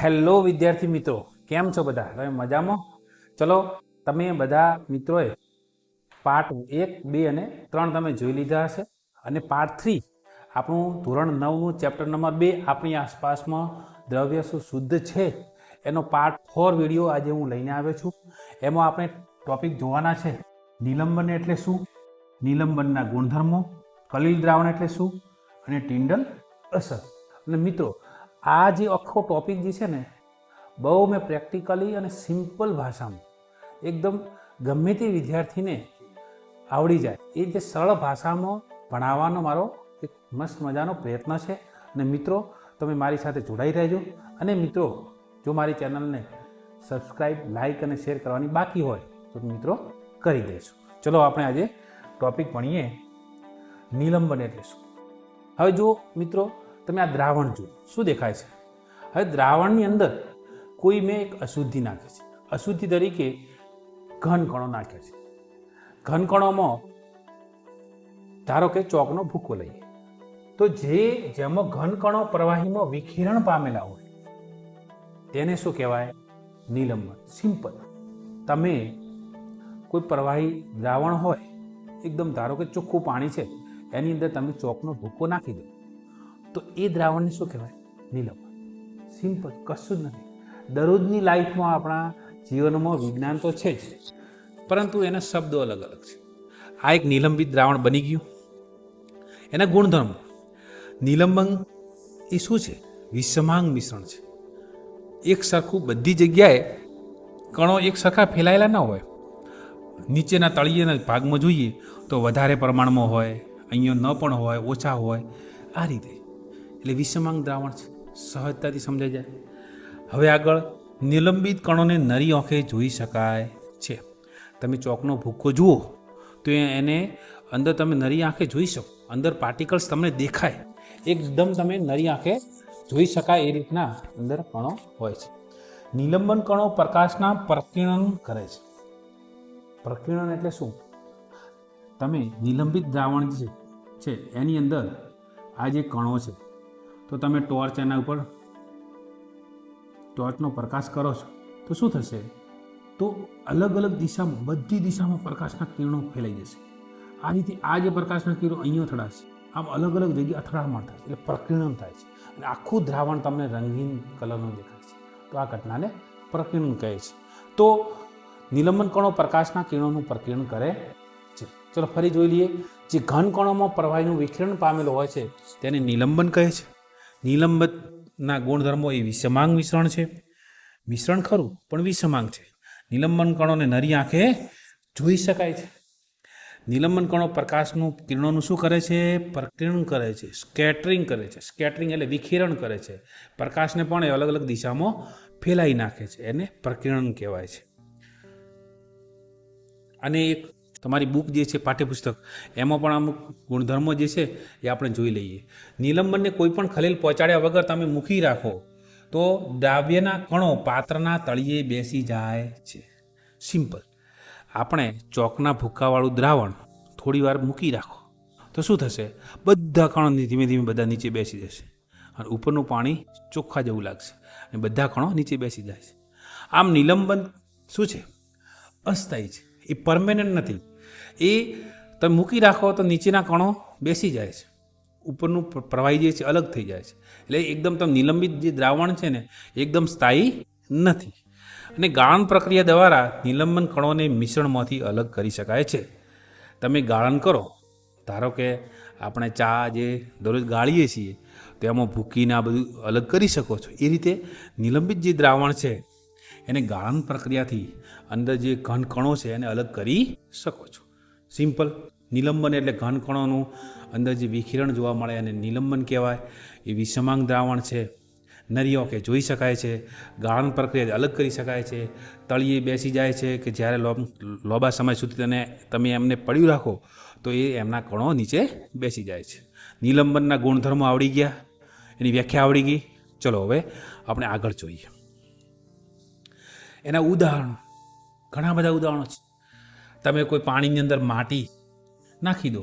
Hello વિદ્યાર્થી મિત્રો, કેમ છો બધા? તમે મજામાં? ચલો, તમે બધા મિત્રોએ પાર્ટ 1, 2 અને 3 તમે જોઈ લીધા હશે અને પાર્ટ 3 આપણું ધોરણ 9નું ચેપ્ટર નંબર 2 આપણી આસપાસમાં દ્રવ્ય શું શુદ્ધ છે એનો પાર્ટ 4 વિડીયો આજે હું લઈને આવ્યો છું. એમાં આપણે ટોપિક જોવાના છે નિલંબન એટલે શું, નિલંબનના ગુણધર્મો, કલીલ દ્રાવણ એટલે શું અને ટિંડલ અસર. અને મિત્રો, આ જે આખો ટોપિક જે છે ને બહુ મેં પ્રેક્ટિકલી અને સિમ્પલ ભાષામાં એકદમ ગમે તે વિદ્યાર્થીને આવડી જાય એ રીતે સરળ ભાષામાં ભણાવવાનો મારો એક મસ્ત મજાનો પ્રયત્ન છે. અને મિત્રો, તમે મારી સાથે જોડાઈ રહેજો. અને મિત્રો, જો મારી ચેનલને સબસ્ક્રાઈબ, લાઇક અને શેર કરવાની બાકી હોય તો મિત્રો કરી દેજો. ચલો આપણે આજે ટોપિક ભણીએ નિલંબન એટલે શું. હવે જો મિત્રો, તમે આ દ્રાવણ જુઓ, શું દેખાય છે? હવે દ્રાવણની અંદર કોઈ મેં એક અશુદ્ધિ નાખી છે. અશુદ્ધિ તરીકે ઘન કણો નાખ્યા છે. ઘન કણોમાં ધારો કે ચોકનો ભૂકો લઈએ તો જેમાં ઘન કણો પ્રવાહીમાં વિખેરણ પામેલા હોય તેને શું કહેવાય? નિલંબન. સિમ્પલ. તમે કોઈ પ્રવાહી દ્રાવણ હોય, એકદમ ધારો કે ચોખ્ખું પાણી છે, એની અંદર તમે ચોકનો ભૂકો નાખી દો તો એ દ્રાવણને શું કહેવાય? નિલંબન. સિમ્પલ, કશું જ નથી. દરરોજની લાઈફમાં આપણા જીવનમાં વિજ્ઞાન તો છે જ, પરંતુ એના શબ્દો અલગ અલગ છે. આ એક નિલંબિત દ્રાવણ બની ગયું. એના ગુણધર્મો. નિલંબન એ શું છે? વિષમાંગ મિશ્રણ છે. એક સરખું બધી જગ્યાએ કણો એક સરખા ફેલાયેલા ન હોય. નીચેના તળિયેના ભાગમાં જોઈએ તો વધારે પ્રમાણમાં હોય, અહીંયા ન પણ હોય, ઓછા હોય, આ રીતે. એટલે વિષમાંગ દ્રાવણ છે. સહજતાથી સમજાઈ જાય. હવે આગળ, નિલંબિત કણોને નરી આંખે જોઈ શકાય છે. તમે ચોકનો ભૂકો જુઓ તો એને અંદર તમે નરી આંખે જોઈ શકો. અંદર પાર્ટિકલ્સ તમને દેખાય, એકદમ તમે નરી આંખે જોઈ શકાય એ રીતના અંદર કણો હોય છે. નિલંબન કણો પ્રકાશના પ્રકીર્ણન કરે છે. પ્રકીર્ણન એટલે શું? તમે નિલંબિત દ્રાવણ જે છે એની અંદર આ જે કણો છે તો તમે ટોર્ચ એના ઉપર ટોર્ચનો પ્રકાશ કરો છો તો શું થશે? તો અલગ અલગ દિશામાં, બધી દિશામાં પ્રકાશના કિરણો ફેલાઈ જશે. આ રીતે આ જે પ્રકાશના કિરણો અહીંયા અથડાશે, આમ અલગ અલગ જગ્યાએ અથડામણ થાય એટલે પ્રકીર્ણન થાય છે. અને આખું દ્રાવણ તમને રંગીન કલરનું દેખાય છે. તો આ ઘટનાને પ્રકીર્ણન કહે છે. તો નિલંબન કણો પ્રકાશના કિરણોનું પ્રકીર્ણન કરે છે. ચલો ફરી જોઈ લઈએ. જે ઘન કણોમાં પ્રવાહીનું વિખેરણ પામેલું હોય છે તેને નિલંબન કહે છે. નિલંબનના ગુણધર્મો એ વિષમાંગ મિશ્રણ છે. મિશ્રણ ખરું પણ વિષમાંગ છે. નિલંબન કણોને નરી આંખે જોઈ શકાય છે. નિલંબન કણો પ્રકાશનું કિરણોનું શું કરે છે? પ્રકીર્ણન કરે છે, સ્કેટરિંગ કરે છે. સ્કેટરિંગ એટલે વિખેરણ કરે છે. પ્રકાશને પણ એ અલગ અલગ દિશામાં ફેલાઈ નાખે છે. એને પ્રકીર્ણન કહેવાય છે. અને એક તમારી બુક જે છે, પાઠ્યપુસ્તક, એમાં પણ અમુક ગુણધર્મો જે છે એ આપણે જોઈ લઈએ. નિલંબનને કોઈ પણ ખલેલ પહોંચાડ્યા વગર તમે મૂકી રાખો તો દ્રાવ્યના કણો પાત્રના તળિયે બેસી જાય છે. સિમ્પલ. આપણે ચોકના ભૂક્કાવાળું દ્રાવણ થોડી વાર મૂકી રાખો તો શું થશે? બધા કણો ધીમે ધીમે બધા નીચે બેસી જશે અને ઉપરનું પાણી ચોખ્ખા જેવું લાગશે અને બધા કણો નીચે બેસી જાય છે. આમ નિલંબન શું છે? અસ્થાયી છે. એ પરમેનન્ટ નથી. એ તમે મૂકી રાખો તો નીચેના કણો બેસી જાય છે, ઉપરનું પ્રવાહી જે છે અલગ થઈ જાય છે. એટલે એકદમ તમે નિલંબિત જે દ્રાવણ છે ને એકદમ સ્થાયી નથી. અને ગાળણ પ્રક્રિયા દ્વારા નિલંબન કણોને મિશ્રણમાંથી અલગ કરી શકાય છે. તમે ગાળણ કરો, ધારો કે આપણે ચા જે દરરોજ ગાળીએ છીએ તો એમાં ભૂકીને આ બધું અલગ કરી શકો છો. એ રીતે નિલંબિત જે દ્રાવણ છે એને ગાળણ પ્રક્રિયાથી અંદર જે ઘન કણો છે એને અલગ કરી શકો છો. સિમ્પલ. નિલંબન એટલે ઘન કણોનું અંદર જે વિખેરણ જોવા મળે અને નિલંબન કહેવાય. એ વિષમાંગ દ્રાવણ છે. નરી આંખે જોઈ શકાય છે. ગાળણ પ્રક્રિયા અલગ કરી શકાય છે. તળિયે બેસી જાય છે કે જ્યારે લાંબા સમય સુધી તમે એમને પડ્યું રાખો તો એ એમના કણો નીચે બેસી જાય છે. નિલંબનના ગુણધર્મો આવડી ગયા, એની વ્યાખ્યા આવડી ગઈ. ચલો હવે આપણે આગળ જોઈએ. એના ઉદાહરણો, ઘણા બધા ઉદાહરણો છે. તમે કોઈ પાણીની અંદર માટી નાખી દો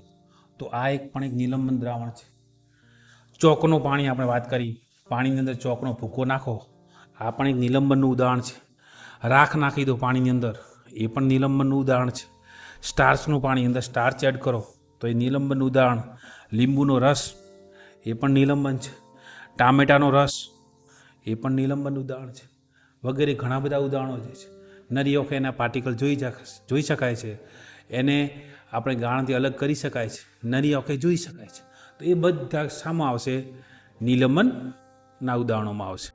તો આ પણ એક નિલંબન દ્રાવણ છે. ચોકનું પાણી આપણે વાત કરી, પાણીની અંદર ચોકનો ભૂકો નાખો આ પણ એક નિલંબનનું ઉદાહરણ છે. રાખ નાખી દો પાણીની અંદર, એ પણ નિલંબનનું ઉદાહરણ છે. સ્ટાર્ચનું પાણી અંદર સ્ટાર્ચ એડ કરો તો એ નિલંબનનું ઉદાહરણ. લીંબુનો રસ, એ પણ નિલંબન છે. ટામેટાનો રસ, એ પણ નિલંબનનું ઉદાહરણ છે. વગેરે ઘણા બધા ઉદાહરણો જે છે. નરી આંખે એના પાર્ટિકલ જોઈ શકાય છે, એને આપણે ગાણથી અલગ કરી શકાય છે, નરી આંખે જોઈ શકાય છે. તો એ બધા શામાં આવશે? નિલંબનના ઉદાહરણોમાં આવશે.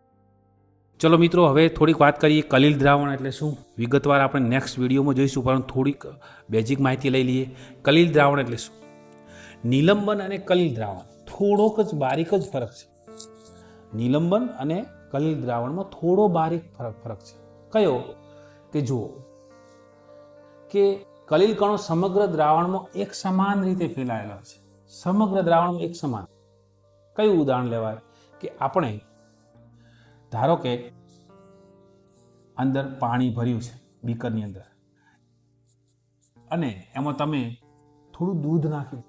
ચલો મિત્રો, હવે થોડીક વાત કરીએ કલીલ દ્રાવણ એટલે શું. વિગતવાર આપણે નેક્સ્ટ વિડીયોમાં જોઈશું, પરંતુ થોડીક બેઝિક માહિતી લઈ લઈએ. કલીલ દ્રાવણ એટલે શું? નિલંબન અને કલીલ દ્રાવણ થોડોક જ બારીક જ ફરક છે. નિલંબન અને કલીલ દ્રાવણમાં થોડો બારીક ફરક છે. કયો? કે જુઓ કે કલીલ કણો સમગ્ર દ્રાવણમાં એક સમાન રીતે ફેલાયેલા છે. સમગ્ર દ્રાવણમાં એક સમાન. કયું ઉદાહરણ લેવાય? કે આપણે ધારો કે અંદર પાણી ભર્યું છે બીકરની અંદર, અને એમાં તમે થોડું દૂધ નાખ્યું,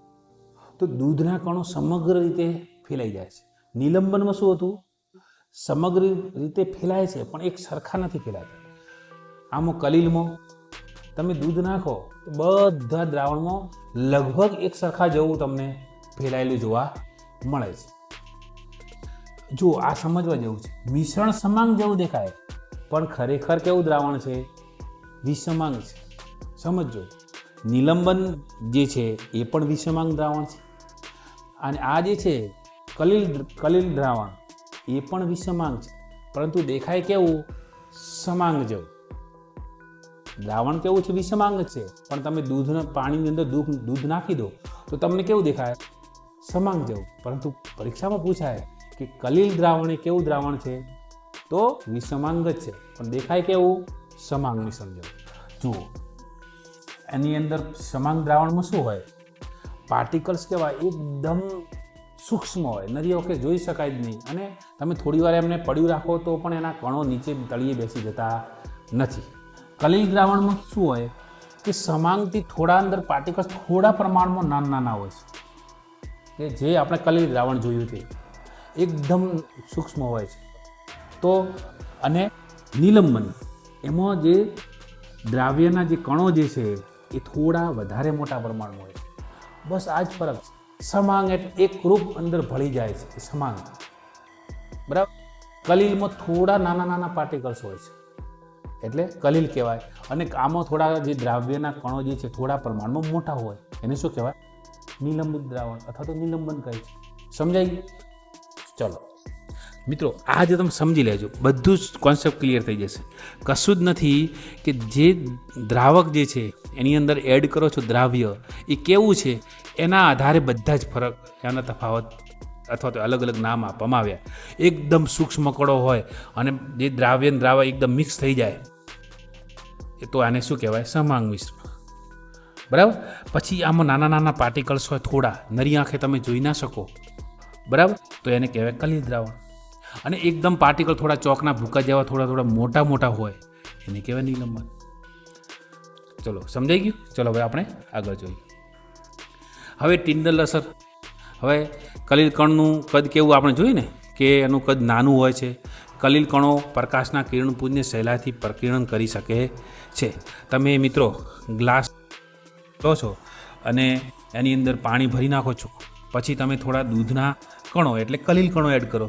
તો દૂધના કણો સમગ્ર રીતે ફેલાઈ જાય છે. નિલંબનમાં શું હતું? સમગ્ર રીતે ફેલાય છે પણ એક સરખા નથી ફેલાતા. આમાં કલીલમાં તમે દૂધ નાખો તો બધા દ્રાવણમાં લગભગ એક સરખા જેવું તમને ફેલાયેલું જોવા મળે છે. જો આ સમજવા જેવું છે. મિશ્રણ સમાંગ જેવું દેખાય પણ ખરેખર કેવું દ્રાવણ છે? વિષમાંગ છે. સમજો, નિલંબન જે છે એ પણ વિષમાંગ દ્રાવણ છે, અને આ જે છે કલીલ દ્રાવણ એ પણ વિષમાંગ છે, પરંતુ દેખાય કેવું? સમાંગ જેવું. દ્રાવણ કેવું છે? વિષમાંગ છે, પણ તમે પાણીની અંદર દૂધ નાખી દો તો તમને કેવું દેખાય? સમાંગ જેવું. પરંતુ પરીક્ષામાં પૂછાય કે કલીલ દ્રાવણ એ કેવું દ્રાવણ છે? તો વિષમાંગ જ છે, પણ દેખાય કેવું? સમાંગ મિશ્રણ જેવું. જુઓ, એની અંદર સમાંગ દ્રાવણમાં શું હોય? પાર્ટિકલ્સ કેવા? એકદમ સૂક્ષ્મ હોય, નરી આંખે જોઈ શકાય જ નહીં, અને તમે થોડી વાર એમને પડ્યું રાખો તો પણ એના કણો નીચે તળિયે બેસી જતા નથી. કલીલ દ્રાવણમાં શું હોય? કે સમાંગથી થોડા અંદર પાર્ટિકલ્સ થોડા પ્રમાણમાં નાના હોય છે, કે જે આપણે કલીલ દ્રાવણ જોયું તે એકદમ સૂક્ષ્મ હોય છે. તો અને નિલંબન એમાં જે દ્રાવ્યના જે કણો જે છે એ થોડા વધારે મોટા પ્રમાણમાં હોય છે. બસ આ જ ફરક છે. સમાંગ એટલે એક રૂપ અંદર ભળી જાય છે, સમાંગ. બરાબર. કલીલમાં થોડા નાના પાર્ટિકલ્સ હોય છે એટલે કલીલ કહેવાય, અને આમાં થોડા જે દ્રાવ્યના કણો જે છે થોડા પ્રમાણમાં મોટા હોય, એને શું કહેવાય? નિલંબિત દ્રાવણ અથવા તો નિલંબન કહે છે. સમજાઈ ગયું? ચલો મિત્રો, આ જે તમે સમજી લેજો, બધું જ કોન્સેપ્ટ ક્લિયર થઈ જશે. કશું જ નથી કે જે દ્રાવક જે છે એની અંદર એડ કરો છો દ્રાવ્ય, એ કેવું છે એના આધારે બધા જ ફરક, એના તફાવત અથવા તો અલગ અલગ નામ આપવામાં આવ્યા. એકદમ સૂક્ષ્મ કણો હોય અને જે દ્રાવ્ય એકદમ મિક્સ થઈ જાય, એ તો આને શું કહેવાય? સમાંગ મિશ્રણ. બરાબર. પછી આમાં નાના પાર્ટિકલ્સ હોય થોડા, નરી આંખે તમે જોઈ ના શકો, બરાબર, તો એને કહેવાય કલીલ દ્રાવણ. અને એકદમ પાર્ટિકલ થોડા ચોકના ભૂકા જેવા થોડા મોટા હોય, એને કહેવાય નિલંબન. ચલો, સમજાઈ ગયું? ચલો હવે આપણે આગળ જોઈએ. હવે ટિન્ડલ અસર. હવે કલીલ કણનું કદ કેવું આપણે જોયું ને, કે એનું કદ નાનું હોય છે. કલીલ કણો પ્રકાશના કિરણપુંજને સહેલાઈથી પ્રકીર્ણન કરી શકે છે. તમે મિત્રો ગ્લાસ લો છો અને એની અંદર પાણી ભરી નાખો છો, પછી તમે થોડા દૂધના કણો એટલે કલીલ કણો એડ કરો.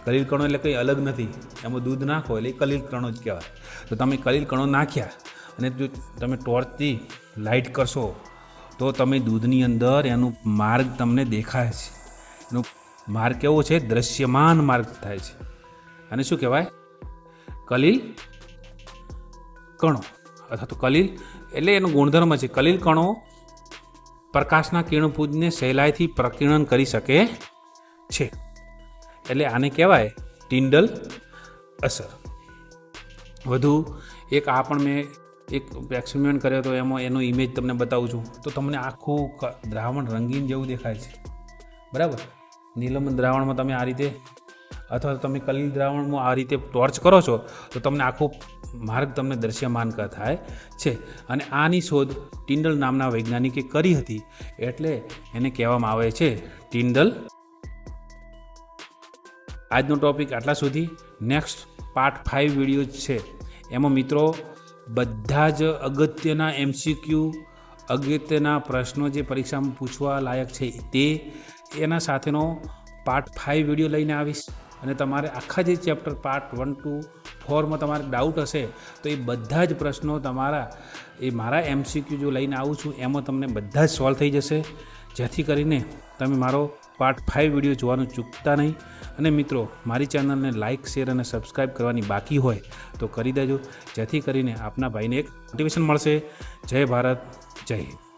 કલીલ કણો એટલે કંઈ અલગ નથી, એમાં દૂધ નાખો એટલે કલીલ કણો જ કહેવાય. તો તમે કલીલ કણો નાખ્યા અને જો તમે ટોર્ચથી લાઇટ કરશો તો તમે દૂધની અંદર એનું માર્ગ તમને દેખાય છે. એનો માર્ગ કેવો છે? દ્રશ્યમાન માર્ગ થાય છે. અને શું કહેવાય? કલીલ કણો અથવા તો કલીલ એટલે એનો ગુણધર્મ છે. કલીલ કણો પ્રકાશના કિરણપુંજને સહેલાઈથી પ્રકીર્ણન કરી શકે છે, એટલે આને કહેવાય ટિન્ડલ અસર. વધુ એક આ પણ મેં એક એક્સપેરિમેન્ટ કર્યો હતો, એમાં એનો ઇમેજ તમને બતાવું છું તો તમને આખું દ્રાવણ રંગીન જેવું દેખાય છે. બરાબર. નિલંબન દ્રાવણમાં તમે આ રીતે અથવા તો તમે કલીલ દ્રાવણમાં આ રીતે ટોર્ચ કરો છો તો તમને આખો માર્ગ તમને દ્રશ્યમાન થાય છે. અને આની શોધ ટિન્ડલ નામના વૈજ્ઞાનિકે કરી હતી, એટલે એને કહેવામાં આવે છે ટિન્ડલ. આજનો ટોપિક આટલા સુધી. નેક્સ્ટ પાર્ટ 5 વિડીયો છે. એમાં મિત્રો બધા જ અગત્યના MCQ, અગત્યના પ્રશ્નો જે પરીક્ષામાં પૂછવા લાયક છે તે એના સાથેનો પાર્ટ 5 વિડીયો લઈને આવીશ. અને તમારે આખા જે ચેપ્ટર પાર્ટ 1 to 4માં તમારે ડાઉટ હશે તો એ બધા જ પ્રશ્નો તમારા એ મારા MCQ જો લઈને આવું છું એમાં તમને બધા જ સોલ્વ થઈ જશે, જેથી કરીને તમે મારો પાર્ટ 5 વિડીયો જોવાનું ચૂકતા નહીં. અને મિત્રો મારી ચેનલને લાઇક, શેર અને સબસ્ક્રાઈબ કરવાની બાકી હોય તો કરી દેજો, જેથી કરીને આપના ભાઈને એક મોટિવેશન મળશે. જય ભારત, જય હિન્દ.